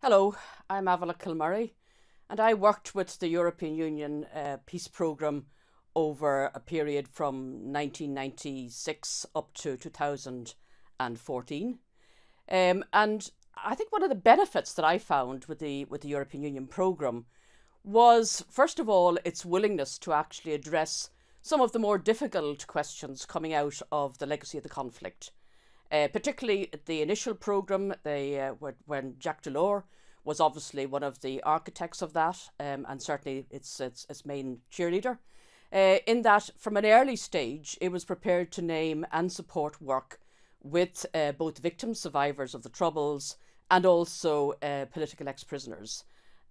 Hello, I'm Avila and I worked with the European Union peace programme over a period from 1996 up to 2014. And I think one of the benefits that I found with the European Union programme was, first of all, its willingness to actually address some of the more difficult questions coming out of the legacy of the conflict. Particularly the initial programme, when Jacques Delors was obviously one of the architects of that, and certainly its main cheerleader. In that, from an early stage, it was prepared to name and support work with both victims, survivors of the Troubles, and also political ex-prisoners.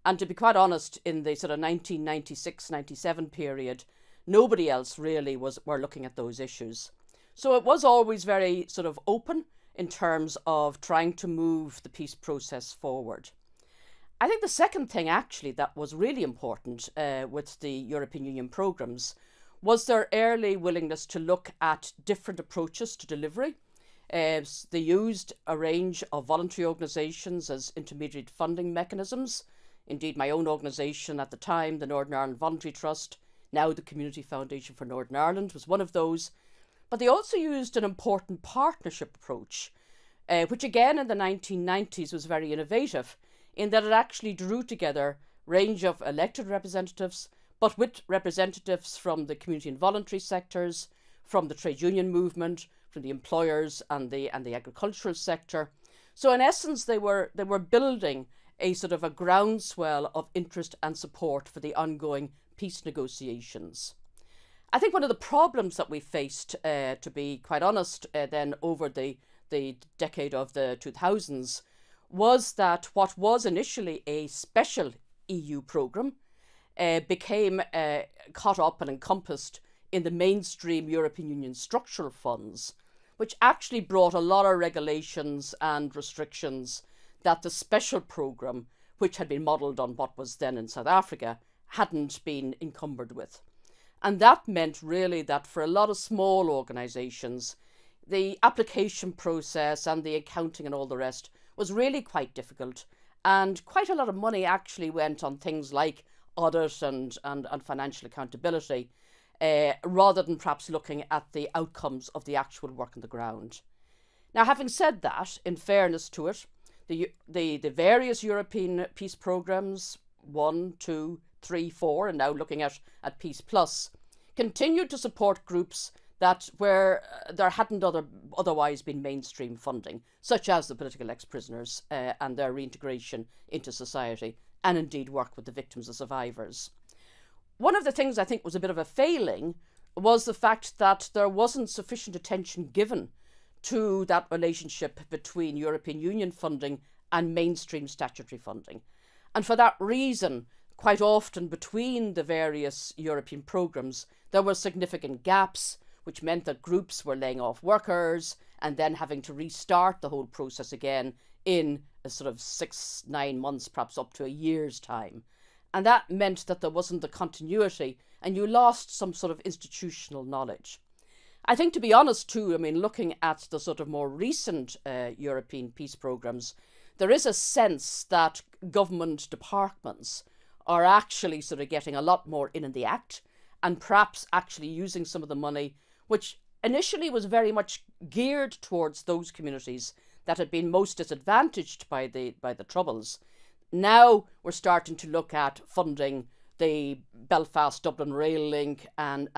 And to be quite honest, in the sort of 1996-97 period, nobody else really were looking at those issues. So it was always very sort of open in terms of trying to move the peace process forward. I think the second thing actually that was really important with the European Union programmes was their early willingness to look at different approaches to delivery. They used a range of voluntary organisations as intermediate funding mechanisms. Indeed, my own organisation at the time, the Northern Ireland Voluntary Trust, now the Community Foundation for Northern Ireland, was one of those. But they also used an important partnership approach, which again in the 1990s was very innovative, in that it actually drew together a range of elected representatives, but with representatives from the community and voluntary sectors, from the trade union movement, from the employers and the agricultural sector. So in essence, they were building a sort of a groundswell of interest and support for the ongoing peace negotiations. I think one of the problems that we faced, to be quite honest, then over the decade of the 2000s, was that what was initially a special EU programme became caught up and encompassed in the mainstream European Union structural funds, which actually brought a lot of regulations and restrictions that the special programme, which had been modelled on what was then in South Africa, hadn't been encumbered with. And that meant really that for a lot of small organisations, the application process and the accounting and all the rest was really quite difficult. And quite a lot of money actually went on things like audit and financial accountability, rather than perhaps looking at the outcomes of the actual work on the ground. Now, having said that, in fairness to it, the various European peace programmes, 1, 2, 3, 4, and now looking at Peace Plus, continued to support groups that where there hadn't otherwise been mainstream funding, such as the political ex-prisoners and their reintegration into society, and indeed work with the victims and survivors. One of the things I think was a bit of a failing was the fact that there wasn't sufficient attention given to that relationship between European Union funding and mainstream statutory funding. And for that reason, quite often between the various European programmes, there were significant gaps, which meant that groups were laying off workers and then having to restart the whole process again in a sort of 6-9 months, perhaps up to a year's time. And that meant that there wasn't the continuity and you lost some sort of institutional knowledge. I think, to be honest too, I mean, looking at the sort of more recent European peace programmes, there is a sense that government departments are actually sort of getting a lot more in the act and perhaps actually using some of the money, which initially was very much geared towards those communities that had been most disadvantaged by the Troubles. Now we're starting to look at funding the Belfast-Dublin rail link and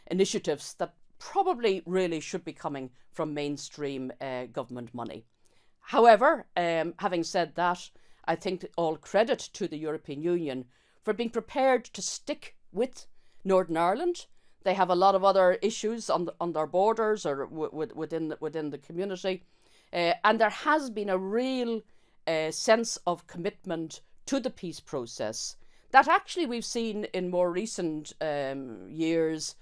initiatives that probably really should be coming from mainstream government money. However, having said that, I think all credit to the European Union for being prepared to stick with Northern Ireland. They have a lot of other issues on their borders or within the community, and there has been a real sense of commitment to the peace process that actually we've seen in more recent years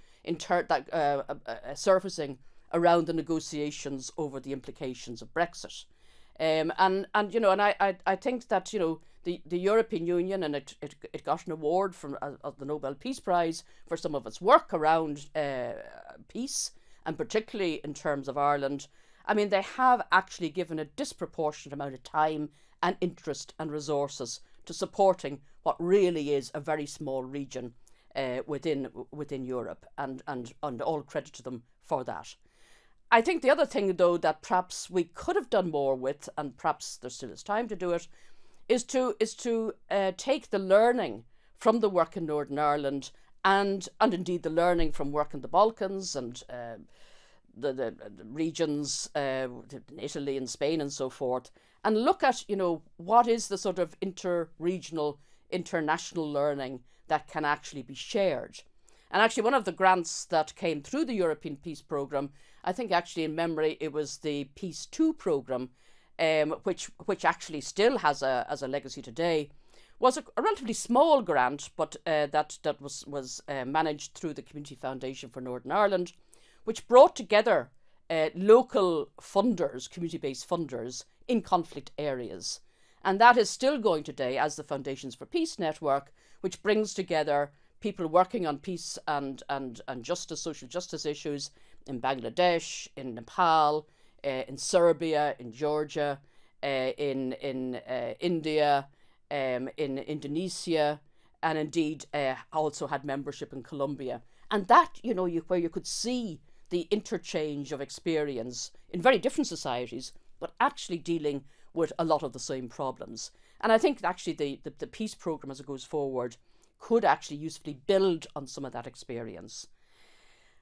surfacing around the negotiations over the implications of Brexit. I think that the European Union, and it got an award from of the Nobel Peace Prize for some of its work around peace, and particularly in terms of Ireland. I mean, they have actually given a disproportionate amount of time and interest and resources to supporting what really is a very small region within Europe, and all credit to them for that. I think the other thing, though, that perhaps we could have done more with, and perhaps there still is time to do it, is to take the learning from the work in Northern Ireland, and indeed the learning from work in the Balkans and the regions in Italy and Spain and so forth, and look at, what is the sort of inter-regional, international learning that can actually be shared. And actually, one of the grants that came through the European Peace Programme, I think actually in memory, it was the Peace 2 programme, which actually still has a legacy today, was a relatively small grant, but that was managed through the Community Foundation for Northern Ireland, which brought together local funders, community-based funders in conflict areas. And that is still going today as the Foundations for Peace Network, which brings together people working on peace and justice, social justice issues in Bangladesh, in Nepal, in Serbia, in Georgia, in India, in Indonesia, and indeed also had membership in Colombia. And that, where you could see the interchange of experience in very different societies, but actually dealing with a lot of the same problems. And I think actually the peace programme as it goes forward could actually usefully build on some of that experience.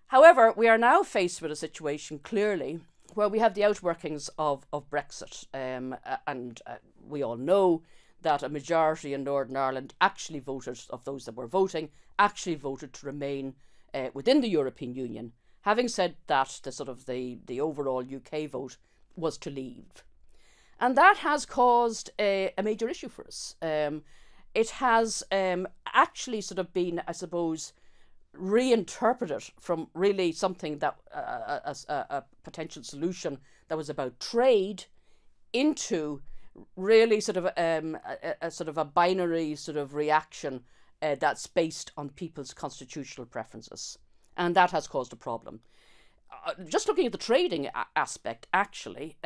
However, we are now faced with a situation clearly where we have the outworkings of Brexit, and we all know that a majority in Northern Ireland actually voted, of those that were voting, actually voted to remain within the European Union. Having said that, the overall UK vote was to leave. And that has caused a major issue for us. It has actually been, I suppose, reinterpreted from really something that as a potential solution that was about trade into really a binary reaction that's based on people's constitutional preferences. And that has caused a problem. Just looking at the trading aspect, actually,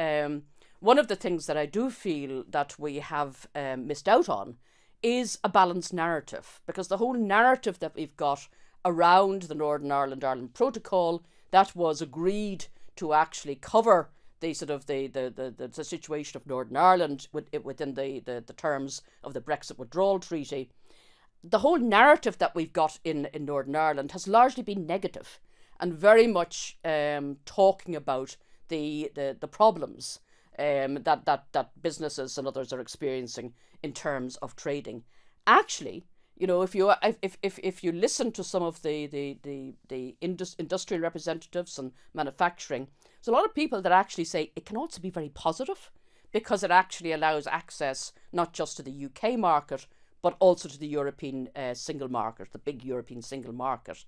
one of the things that I do feel that we have missed out on is a balanced narrative, because the whole narrative that we've got around the Northern Ireland Protocol that was agreed to actually cover the situation of Northern Ireland within the terms of the Brexit withdrawal treaty. The whole narrative that we've got in Northern Ireland has largely been negative and very much talking about the problems that businesses and others are experiencing in terms of trading. Actually, if you listen to some of the industrial representatives and manufacturing, there's a lot of people that actually say it can also be very positive, because it actually allows access not just to the UK market, but also to the European single market, the big European single market.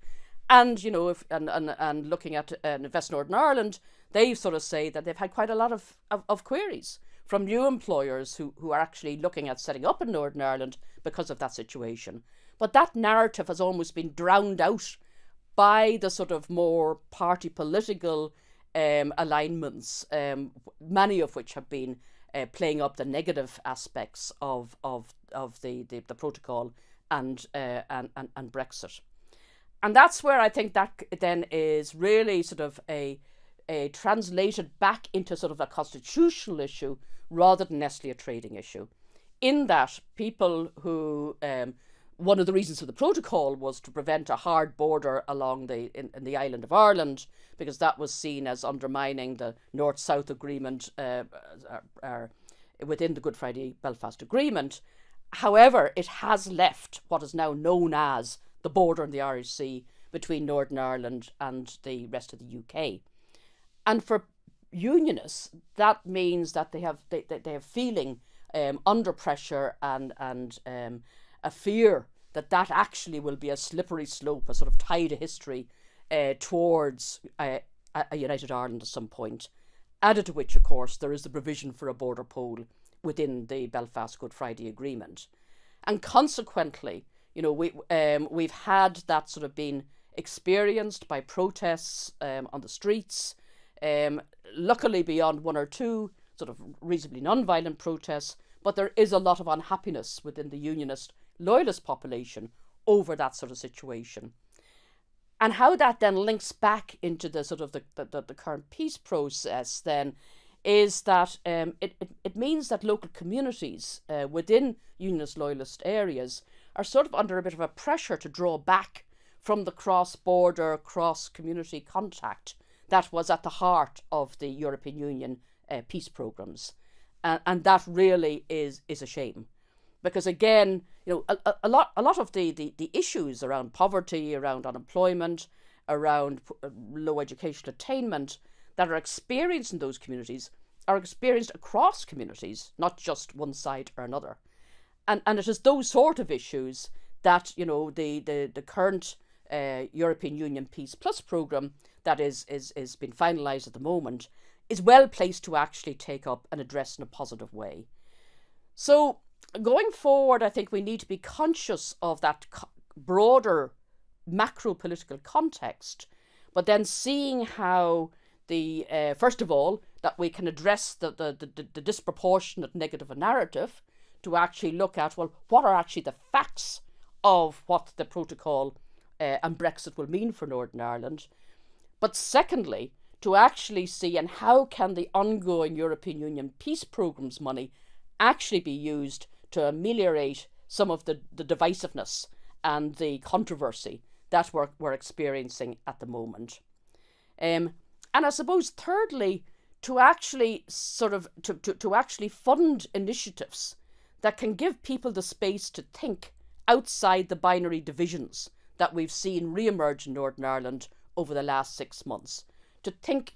And, and looking at Invest Northern Ireland, they say that they've had quite a lot of queries from new employers who are actually looking at setting up in Northern Ireland because of that situation. But that narrative has almost been drowned out by the more party political alignments, many of which have been playing up the negative aspects of the protocol and Brexit. And that's where I think that then is really a translated back into a constitutional issue rather than necessarily a trading issue. In that, people who one of the reasons for the protocol was to prevent a hard border along in the island of Ireland, because that was seen as undermining the North-South agreement within the Good Friday Belfast Agreement. However, it has left what is now known as the border in the Irish Sea between Northern Ireland and the rest of the UK. And for unionists, that means that they have feeling under pressure and a fear that actually will be a slippery slope, a tide of history towards a united Ireland at some point. Added to which, of course, there is the provision for a border poll within the Belfast Good Friday Agreement. And consequently, we've had that been experienced by protests on the streets, luckily beyond one or two sort of reasonably non-violent protests, but there is a lot of unhappiness within the unionist loyalist population over that sort of situation. And how that then links back into the sort of the current peace process then is that it means that local communities within unionist loyalist areas are sort of under a bit of a pressure to draw back from the cross-border, cross-community contact that was at the heart of the European Union peace programmes. And that really is a shame. Because again, a lot of the issues around poverty, around unemployment, around low educational attainment that are experienced in those communities are experienced across communities, not just one side or another. And it is those sort of issues that, the current European Union Peace Plus programme that is being finalised at the moment is well placed to actually take up and address in a positive way. So going forward, I think we need to be conscious of that broader macro political context, but then seeing how first of all, that we can address the disproportionate negative narrative to actually look at, well, what are actually the facts of what the protocol and Brexit will mean for Northern Ireland. But secondly, to actually see and how can the ongoing European Union peace programme's money actually be used to ameliorate some of the divisiveness and the controversy that we're experiencing at the moment. And I suppose thirdly, to actually to actually fund initiatives that can give people the space to think outside the binary divisions that we've seen re-emerge in Northern Ireland over the last 6 months. To think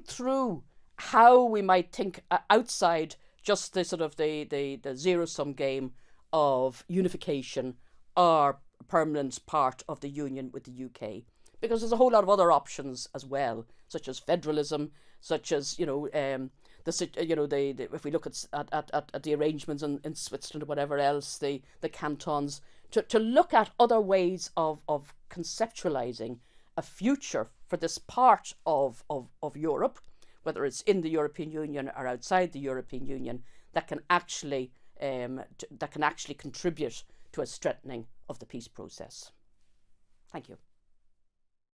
through how we might think outside just the sort of the zero-sum game of unification or permanent part of the union with the UK. Because there's a whole lot of other options as well, such as federalism, such as if we look at the arrangements in Switzerland or whatever else, the cantons, to look at other ways of conceptualizing a future for this part of Europe, whether it's in the European Union or outside the European Union, that can actually contribute to a strengthening of the peace process. Thank you.